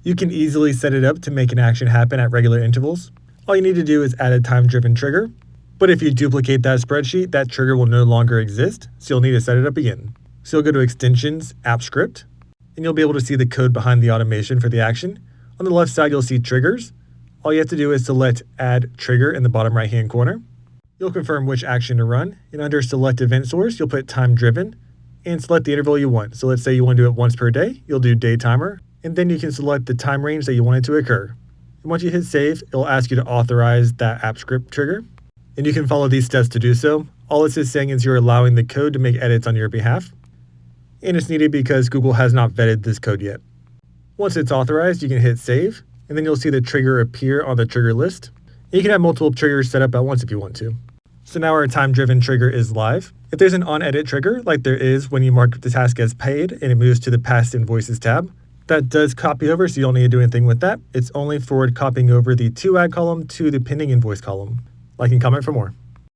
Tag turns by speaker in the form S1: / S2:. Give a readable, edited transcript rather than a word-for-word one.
S1: You can easily set it up to make an action happen at regular intervals. All you need to do is add a time-driven trigger. But if you duplicate that spreadsheet, that trigger will no longer exist, so you'll need to set it up again. So you'll go to Extensions, App Script, and you'll be able to see the code behind the automation for the action. On the left side, you'll see triggers. All you have to do is select Add Trigger in the bottom right-hand corner. You'll confirm which action to run, and under Select Event Source, you'll put Time Driven, and select the interval you want. So let's say you want to do it once per day, you'll do Day Timer, and then you can select the time range that you want it to occur. And once you hit Save, it'll ask you to authorize that app script trigger, and you can follow these steps to do so. All this is saying is you're allowing the code to make edits on your behalf, and it's needed because Google has not vetted this code yet. Once it's authorized, you can hit Save, and then you'll see the trigger appear on the trigger list. You can have multiple triggers set up at once if you want to. So now our time-driven trigger is live. If there's an on-edit trigger, like there is when you mark the task as paid and it moves to the Past Invoices tab, that does copy over, so you don't need to do anything with that. It's only forward copying over the To Add column to the Pending Invoice column. Like and comment for more.